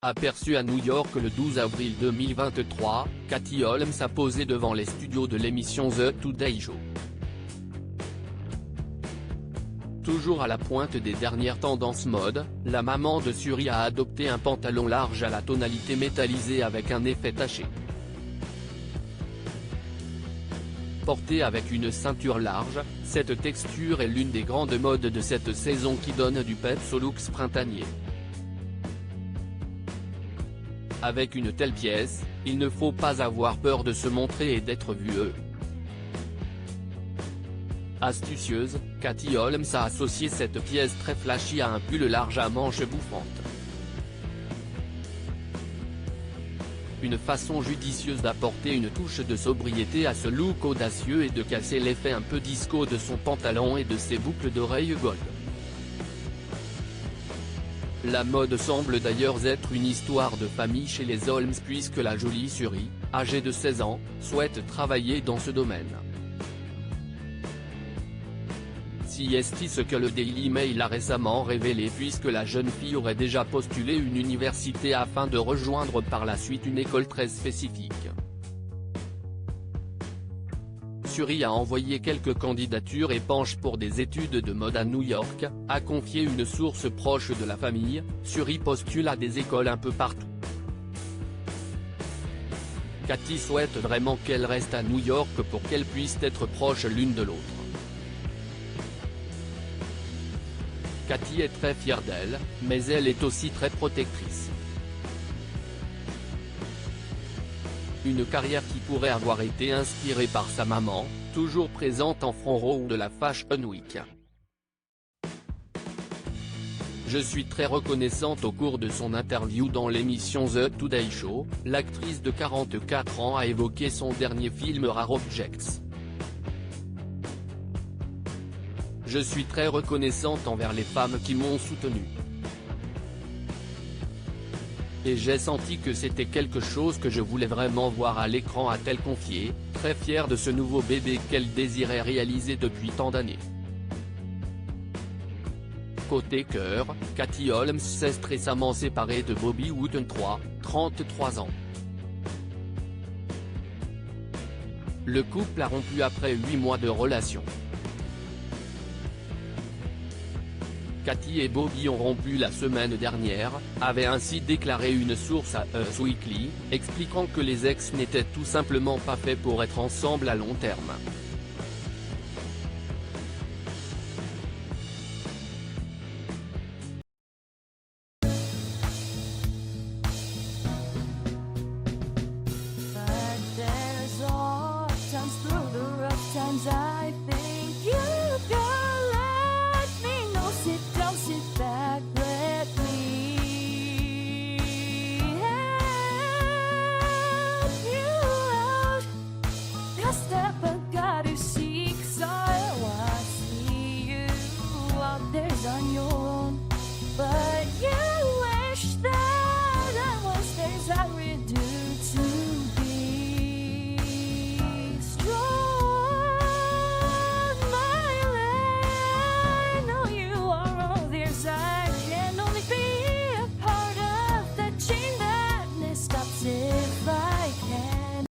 Aperçue à New York le 12 avril 2023, Katie Holmes a posé devant les studios de l'émission The Today Show. Toujours à la pointe des dernières tendances mode, la maman de Suri a adopté un pantalon large à la tonalité métallisée avec un effet taché. Portée avec une ceinture large, cette texture est l'une des grandes modes de cette saison qui donne du peps aux looks printaniers. Avec une telle pièce, il ne faut pas avoir peur de se montrer et d'être vue. Astucieuse, Katie Holmes a associé cette pièce très flashy à un pull large à manches bouffantes. Une façon judicieuse d'apporter une touche de sobriété à ce look audacieux et de casser l'effet un peu disco de son pantalon et de ses boucles d'oreilles gold. La mode semble d'ailleurs être une histoire de famille chez les Holmes puisque la jolie Suri, âgée de 16 ans, souhaite travailler dans ce domaine. C'est ce que le Daily Mail a récemment révélé puisque la jeune fille aurait déjà postulé une université afin de rejoindre par la suite une école très spécifique. Suri a envoyé quelques candidatures et penche pour des études de mode à New York, a confié une source proche de la famille. Suri postule à des écoles un peu partout. Katie souhaite vraiment qu'elle reste à New York pour qu'elles puissent être proches l'une de l'autre. Katie est très fière d'elle, mais elle est aussi très protectrice. Une carrière qui pourrait avoir été inspirée par sa maman, toujours présente en front row de la Fashion Week. Je suis très reconnaissante. Au cours de son interview dans l'émission The Today Show, l'actrice de 44 ans a évoqué son dernier film Rare Objects. Je suis très reconnaissante envers les femmes qui m'ont soutenue. Et j'ai senti que c'était quelque chose que je voulais vraiment voir à l'écran, a-t-elle confié, très fière de ce nouveau bébé qu'elle désirait réaliser depuis tant d'années. Côté cœur, Katie Holmes s'est récemment séparée de Bobby Wooten 33 ans. Le couple a rompu après 8 mois de relation. Katie et Bobby ont rompu la semaine dernière, avait ainsi déclaré une source à Us Weekly, expliquant que les ex n'étaient tout simplement pas faits pour être ensemble à long terme. Just